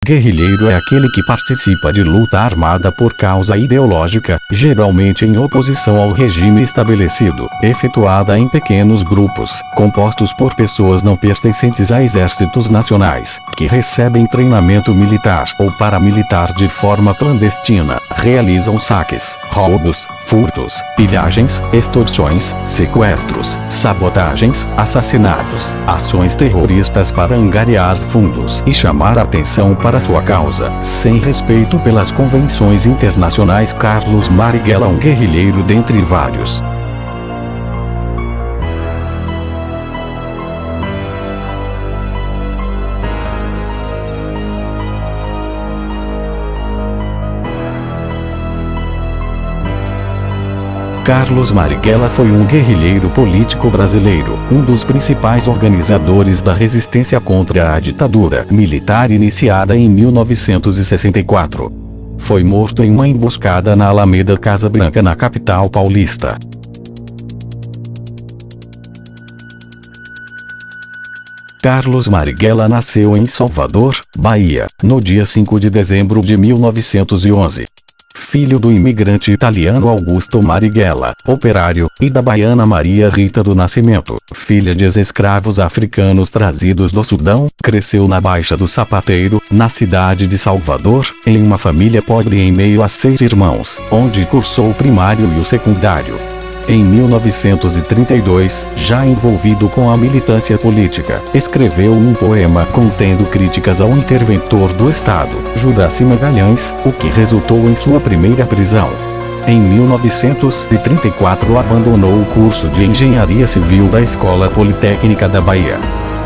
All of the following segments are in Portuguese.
guerrilheiro é aquele que participa de luta armada por causa ideológica, geralmente em oposição ao regime estabelecido, efetuada em pequenos grupos, compostos por pessoas não pertencentes a exércitos nacionais, que recebem treinamento militar ou paramilitar de forma clandestina, realizam saques, roubos, furtos, pilhagens, extorsões, sequestros, sabotagens, assassinatos, ações terroristas para angariar fundos e chamar atenção para sua causa, sem respeito pelas convenções internacionais. Carlos Marighella, um guerrilheiro dentre vários. Carlos Marighella foi um guerrilheiro político brasileiro, um dos principais organizadores da resistência contra a ditadura militar iniciada em 1964. Foi morto em uma emboscada na Alameda Casa Branca, na capital paulista. Carlos Marighella nasceu em Salvador, Bahia, no dia 5 de dezembro de 1911. Filho do imigrante italiano Augusto Marighella, operário, e da baiana Maria Rita do Nascimento, filha de ex-escravos africanos trazidos do Sudão, cresceu na Baixa do Sapateiro, na cidade de Salvador, em uma família pobre em meio a 6 irmãos, onde cursou o primário e o secundário. Em 1932, já envolvido com a militância política, escreveu um poema contendo críticas ao interventor do Estado, Juracy Magalhães, o que resultou em sua primeira prisão. Em 1934 abandonou o curso de Engenharia Civil da Escola Politécnica da Bahia.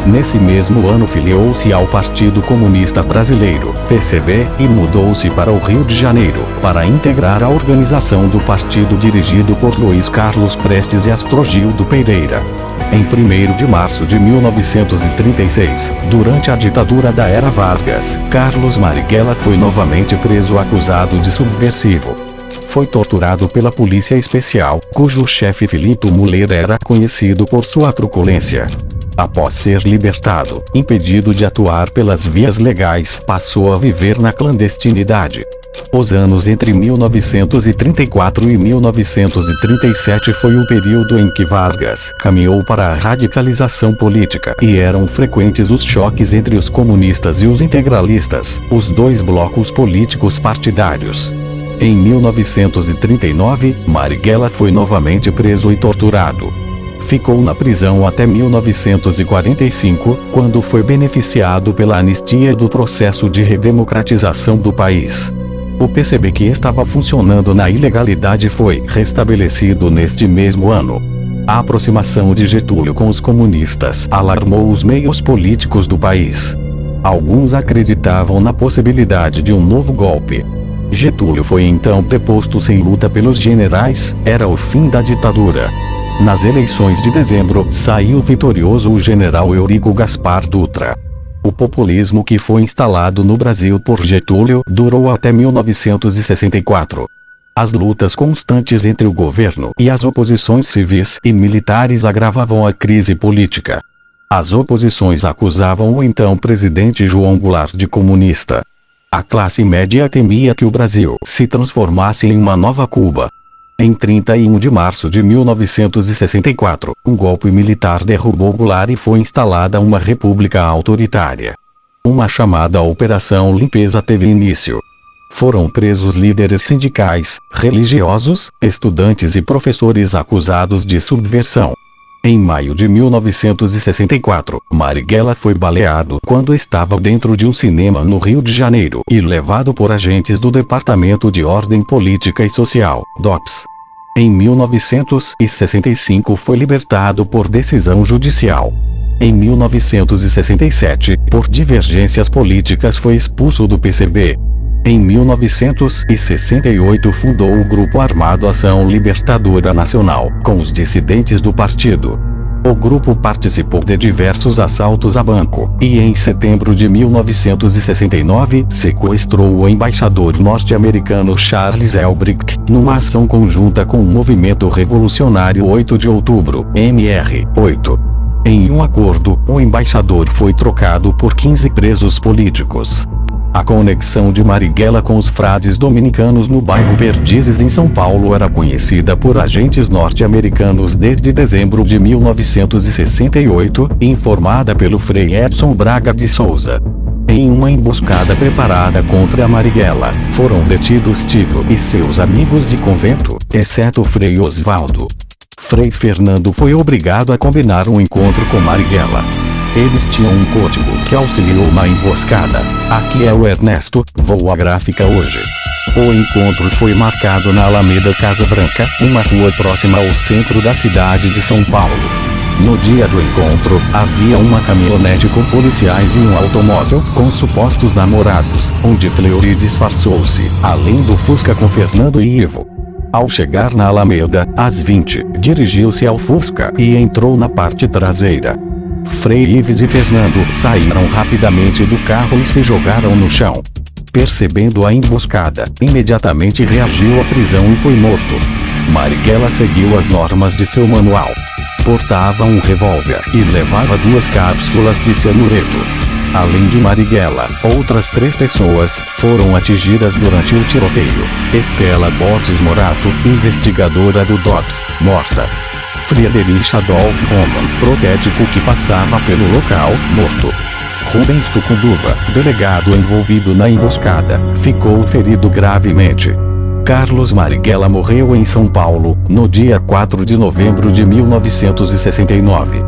Nesse mesmo ano filiou-se ao Partido Comunista Brasileiro, PCB, e mudou-se para o Rio de Janeiro, para integrar a organização do partido dirigido por Luiz Carlos Prestes e Astrogildo Pereira. Em 1º de março de 1936, durante a ditadura da Era Vargas, Carlos Marighella foi novamente preso acusado de subversivo. Foi torturado pela Polícia Especial, cujo chefe Filipe Muller era conhecido por sua truculência. Após ser libertado, impedido de atuar pelas vias legais, passou a viver na clandestinidade. Os anos entre 1934 e 1937 foi o período em que Vargas caminhou para a radicalização política, e eram frequentes os choques entre os comunistas e os integralistas, os dois blocos políticos partidários. Em 1939, Marighella foi novamente preso e torturado. Ficou na prisão até 1945, quando foi beneficiado pela anistia do processo de redemocratização do país. O PCB, que estava funcionando na ilegalidade, foi restabelecido neste mesmo ano. A aproximação de Getúlio com os comunistas alarmou os meios políticos do país. Alguns acreditavam na possibilidade de um novo golpe. Getúlio foi então deposto sem luta pelos generais, era o fim da ditadura. Nas eleições de dezembro, saiu vitorioso o general Eurico Gaspar Dutra. O populismo que foi instalado no Brasil por Getúlio durou até 1964. As lutas constantes entre o governo e as oposições civis e militares agravavam a crise política. As oposições acusavam o então presidente João Goulart de comunista. A classe média temia que o Brasil se transformasse em uma nova Cuba. Em 31 de março de 1964, um golpe militar derrubou Goulart e foi instalada uma república autoritária. Uma chamada Operação Limpeza teve início. Foram presos líderes sindicais, religiosos, estudantes e professores acusados de subversão. Em maio de 1964, Marighella foi baleado quando estava dentro de um cinema no Rio de Janeiro e levado por agentes do Departamento de Ordem Política e Social, DOPS. Em 1965 foi libertado por decisão judicial. Em 1967, por divergências políticas, foi expulso do PCB. Em 1968 fundou o Grupo Armado Ação Libertadora Nacional, com os dissidentes do partido. O grupo participou de diversos assaltos a banco, e em setembro de 1969 sequestrou o embaixador norte-americano Charles Elbrick, numa ação conjunta com o Movimento Revolucionário 8 de Outubro, MR8. Em um acordo, o embaixador foi trocado por 15 presos políticos. A conexão de Marighella com os frades dominicanos no bairro Perdizes em São Paulo era conhecida por agentes norte-americanos desde dezembro de 1968, informada pelo Frei Edson Braga de Souza. Em uma emboscada preparada contra Marighella, foram detidos Tito e seus amigos de convento, exceto o Frei Osvaldo. Frei Fernando foi obrigado a combinar um encontro com Marighella. Eles tinham um código que auxiliou na emboscada. Aqui é o Ernesto, vou à gráfica hoje. O encontro foi marcado na Alameda Casa Branca, uma rua próxima ao centro da cidade de São Paulo. No dia do encontro, havia uma caminhonete com policiais e um automóvel com supostos namorados, onde Fleury disfarçou-se, além do Fusca com Fernando e Ivo. Ao chegar na Alameda, às 20, dirigiu-se ao Fusca e entrou na parte traseira. Frei Ives e Fernando saíram rapidamente do carro e se jogaram no chão. Percebendo a emboscada, imediatamente reagiu à prisão e foi morto. Marighella seguiu as normas de seu manual. Portava um revólver e levava 2 cápsulas de cianureto. Além de Marighella, outras 3 pessoas foram atingidas durante o tiroteio. Estela Borges Morato, investigadora do DOPS, morta. Friedrich Adolf Roman, protético que passava pelo local, morto. Rubens Tucunduva, delegado envolvido na emboscada, ficou ferido gravemente. Carlos Marighella morreu em São Paulo, no dia 4 de novembro de 1969.